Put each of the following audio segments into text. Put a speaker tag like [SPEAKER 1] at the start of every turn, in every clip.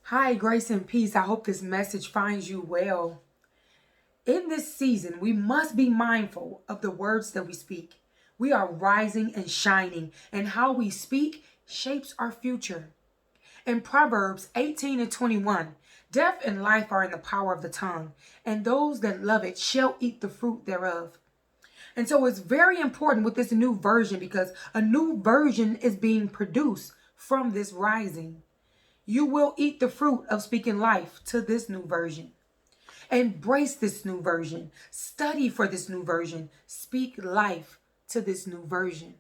[SPEAKER 1] Hi, grace and peace. I hope this message finds you well. In this season, we must be mindful of the words that we speak. We are rising and shining, and how we speak shapes our future. In Proverbs 18 and 21, death and life are in the power of the tongue, and those that love it shall eat the fruit thereof. And so it's very important with this new version because a new version is being produced from this rising. You will eat the fruit of speaking life to this new version. Embrace this new version. Study for this new version. Speak life to this new version.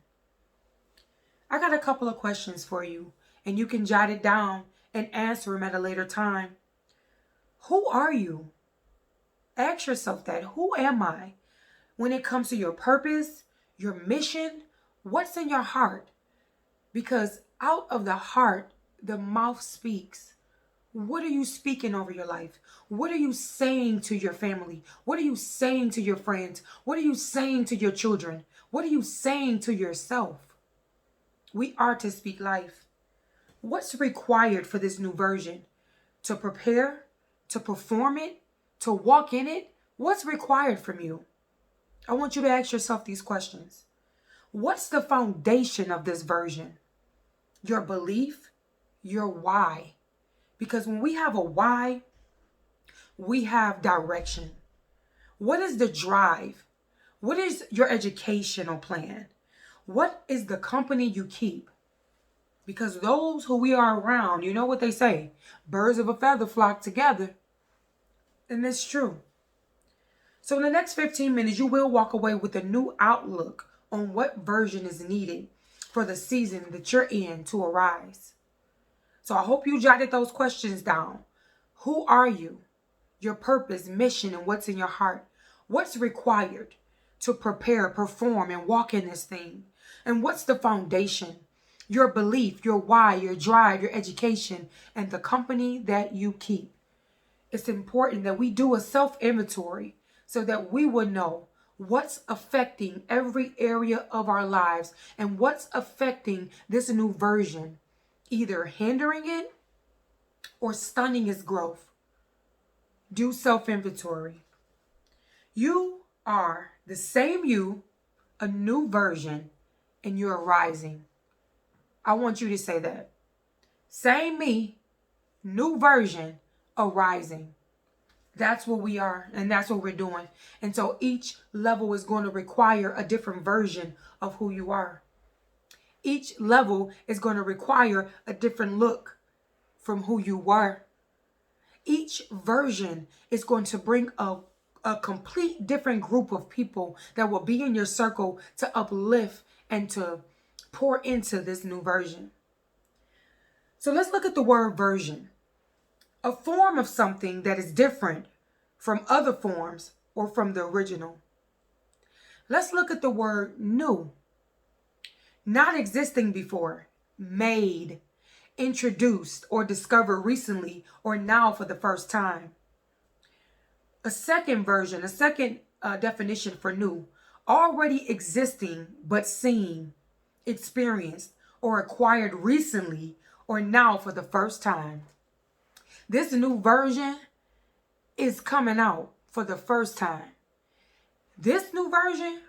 [SPEAKER 1] I got a couple of questions for you, and you can jot it down and answer them at a later time. Who are you? Ask yourself that. Who am I? When it comes to your purpose, your mission, what's in your heart? Because out of the heart, the mouth speaks. What are you speaking over your life? What are you saying to your family? What are you saying to your friends? What are you saying to your children? What are you saying to yourself? We are to speak life. What's required for this new version? To prepare, to perform it, to walk in it? What's required from you? I want you to ask yourself these questions. What's the foundation of this version? Your belief, your why. Because when we have a why, we have direction. What is the drive? What is your educational plan? What is the company you keep? Because those who we are around, you know what they say, birds of a feather flock together. And it's true. So in the next 15 minutes, you will walk away with a new outlook on what version is needed for the season that you're in to arise. So I hope you jotted those questions down. Who are you? Your purpose, mission, and what's in your heart? What's required to prepare, perform, and walk in this thing? And what's the foundation? Your belief, your why, your drive, your education, and the company that you keep. It's important that we do a self-inventory so that we would know what's affecting every area of our lives and what's affecting this new version, either hindering it or stunning its growth. Do self-inventory. You are the same you, a new version, and you're rising. I want you to say that. Same me, new version, arising. That's what we are, and that's what we're doing. And so each level is going to require a different version of who you are. Each level is going to require a different look from who you were. Each version is going to bring a complete different group of people that will be in your circle to uplift and to pour into this new version. So let's look at the word version. A form of something that is different from other forms or from the original. Let's look at the word new. Not existing before, made, introduced, or discovered recently or now for the first time. A second version, a second definition for new, already existing but seen, experienced, or acquired recently or now for the first time. This new version is coming out for the first time. This new version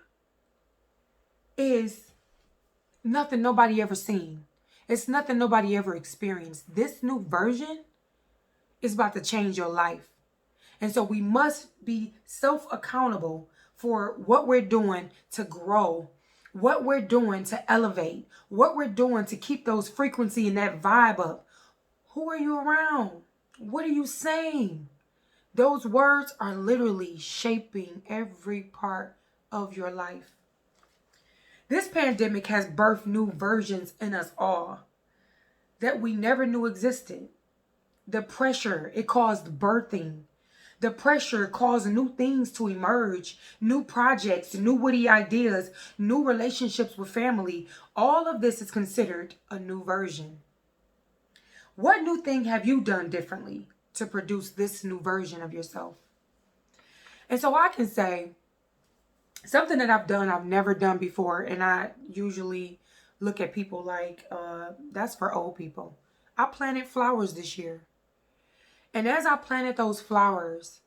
[SPEAKER 1] is nothing nobody ever seen. It's nothing nobody ever experienced. This new version is about to change your life. And so we must be self-accountable for what we're doing to grow, what we're doing to elevate, what we're doing to keep those frequency and that vibe up. Who are you around? What are you saying? Those words are literally shaping every part of your life. This pandemic has birthed new versions in us all that we never knew existed. The pressure, it caused birthing. The pressure caused new things to emerge, new projects, new witty ideas, new relationships with family. All of this is considered a new version. What new thing have you done differently to produce this new version of yourself? And so I can say something that I've done, I've never done before. And I usually look at people like, that's for old people. I planted flowers this year. And as I planted those flowers,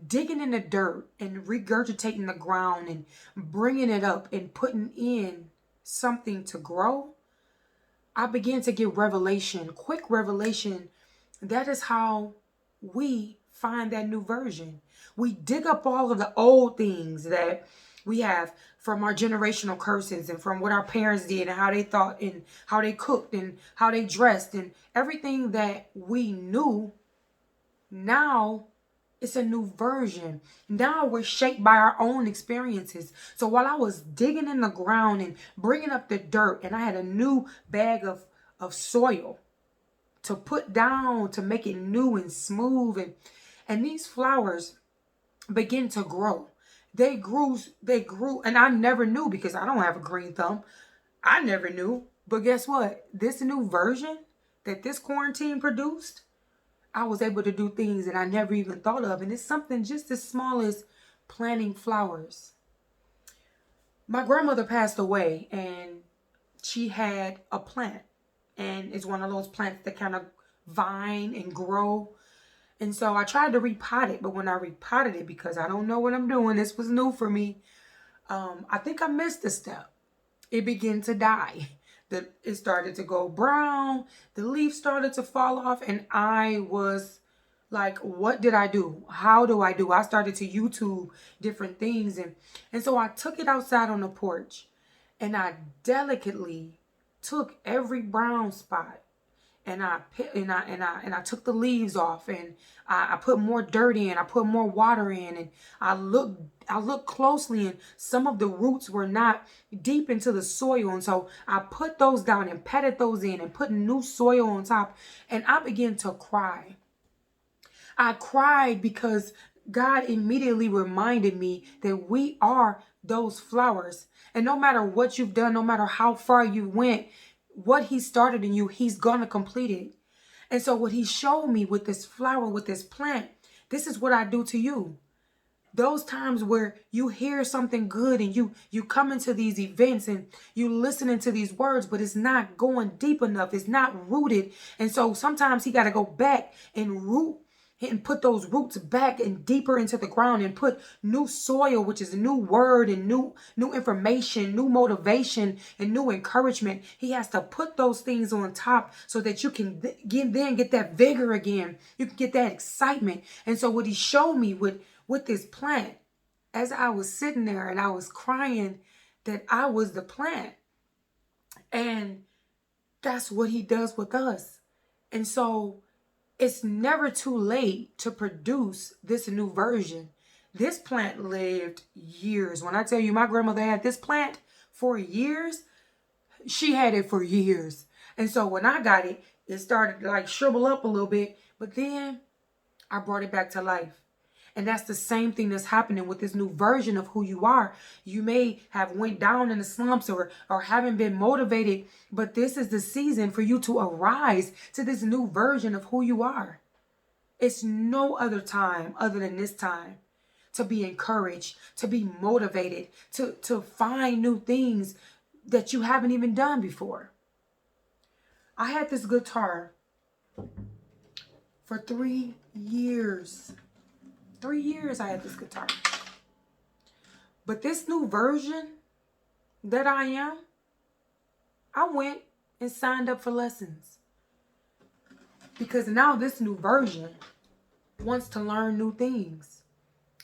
[SPEAKER 1] digging in the dirt and regurgitating the ground and bringing it up and putting in something to grow, I began to get revelation, quick revelation. That is how we find that new version. We dig up all of the old things that we have from our generational curses and from what our parents did and how they thought and how they cooked and how they dressed and everything that we knew. Now it's a new version. Now we're shaped by our own experiences. So while I was digging in the ground and bringing up the dirt, and I had a new bag of soil to put down to make it new and smooth, and these flowers begin to grow. They grew, and I never knew because I don't have a green thumb. I never knew. But guess what? This new version that this quarantine produced, I was able to do things that I never even thought of. And it's something just as small as planting flowers. My grandmother passed away and she had a plant. And it's one of those plants that kind of vine and grow. And so I tried to repot it. But when I repotted it, because I don't know what I'm doing, this was new for me. I think I missed a step. It began to die. It started to go brown. The leaf started to fall off. And I was like, what did I do? How do I do? I started to YouTube different things. And so I took it outside on the porch. And I delicately took every brown spot. And I took the leaves off, and I put more dirt in. I put more water in, and I looked closely, and some of the roots were not deep into the soil, and so I put those down and patted those in and put new soil on top, and I began to cry. I cried because God immediately reminded me that we are those flowers, and no matter what you've done, no matter how far you went, what he started in you, he's gonna complete it. And so what he showed me with this flower, with this plant, this is what I do to you. Those times where you hear something good and you come into these events and you listening to these words, but it's not going deep enough. It's not rooted. And so sometimes he got to go back and root and put those roots back and deeper into the ground and put new soil, which is a new word and new information, new motivation and new encouragement. He has to put those things on top so that you can then get that vigor again. You can get that excitement. And so what he showed me with this plant, as I was sitting there and I was crying, that I was the plant. And that's what he does with us. And so it's never too late to produce this new version. This plant lived years. When I tell you my grandmother had this plant for years, she had it for years. And so when I got it, it started to like shrivel up a little bit, but then I brought it back to life. And that's the same thing that's happening with this new version of who you are. You may have went down in the slumps or haven't been motivated, but this is the season for you to arise to this new version of who you are. It's no other time other than this time to be encouraged, to be motivated, to find new things that you haven't even done before. I had this guitar for 3 years. 3 years I had this guitar. But this new version that I am, I went and signed up for lessons. Because now this new version wants to learn new things.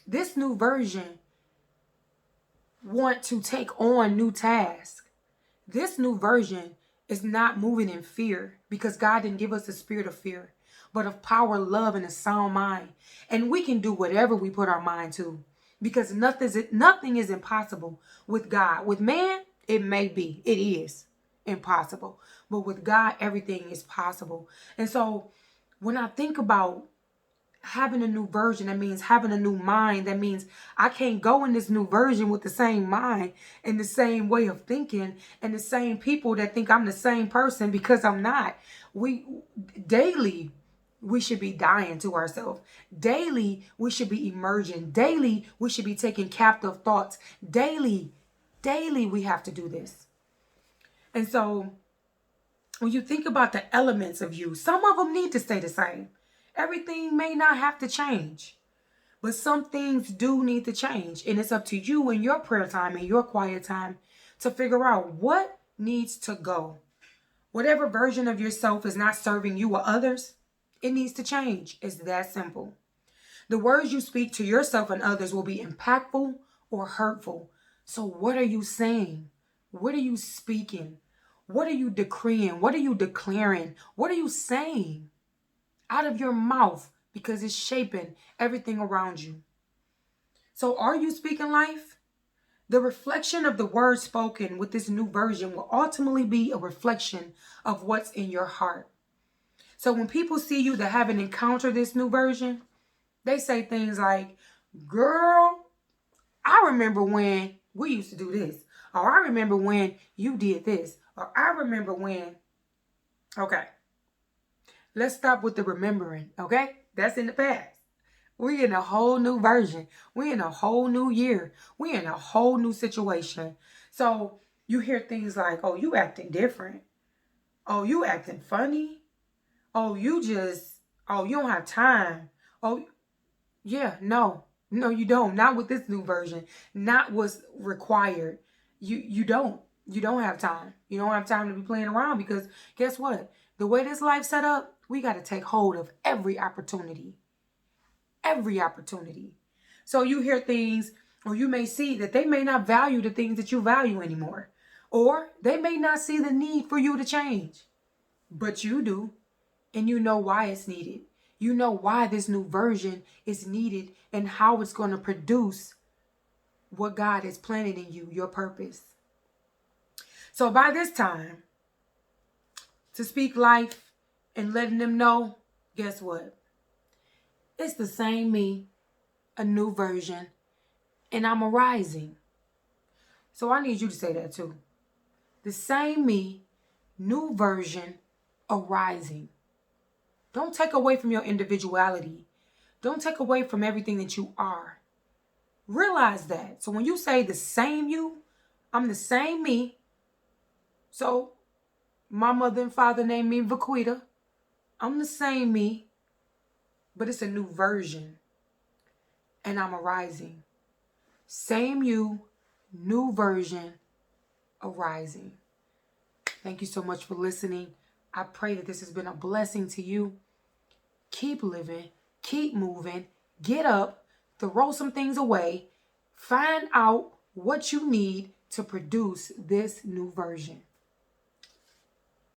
[SPEAKER 1] This new version wants to take on new tasks. This new version is not moving in fear because God didn't give us a spirit of fear, but of power, love, and a sound mind. And we can do whatever we put our mind to because nothing is impossible with God. With man, it may be. It is impossible. But with God, everything is possible. And so when I think about having a new version, that means having a new mind. That means I can't go in this new version with the same mind and the same way of thinking and the same people that think I'm the same person because I'm not. Daily, we should be dying to ourselves. Daily, we should be emerging. Daily, we should be taking captive thoughts. Daily, we have to do this. And so when you think about the elements of you, some of them need to stay the same. Everything may not have to change, but some things do need to change. And it's up to you in your prayer time and your quiet time to figure out what needs to go. Whatever version of yourself is not serving you or others, it needs to change. It's that simple. The words you speak to yourself and others will be impactful or hurtful. So what are you saying? What are you speaking? What are you decreeing? What are you declaring? What are you saying out of your mouth? Because it's shaping everything around you. So are you speaking life? The reflection of the words spoken with this new version will ultimately be a reflection of what's in your heart. So when people see you that haven't encountered this new version, they say things like, girl, I remember when we used to do this. Or I remember when you did this. Or I remember when. Okay. Let's stop with the remembering, okay? That's in the past. We're in a whole new version. We're in a whole new year. We're in a whole new situation. So you hear things like, oh, you acting different. Oh, you acting funny. Oh, you don't have time. Oh, yeah, no, you don't. Not with this new version. Not what's required. You don't have time. You don't have time to be playing around because guess what? The way this life set up, we got to take hold of every opportunity. Every opportunity. So you hear things, or you may see that they may not value the things that you value anymore. Or they may not see the need for you to change. But you do. And you know why it's needed. You know why this new version is needed and how it's going to produce what God has planted in you, your purpose. So by this time, to speak life and letting them know, guess what? It's the same me, a new version, and I'm arising. So I need you to say that too. The same me, new version, arising. Don't take away from your individuality. Don't take away from everything that you are. Realize that. So when you say the same you, I'm the same me. So my mother and father named me Vaquita. I'm the same me, but it's a new version. And I'm arising. Same you, new version, arising. Thank you so much for listening. I pray that this has been a blessing to you. Keep living, keep moving, get up, throw some things away, find out what you need to produce this new version.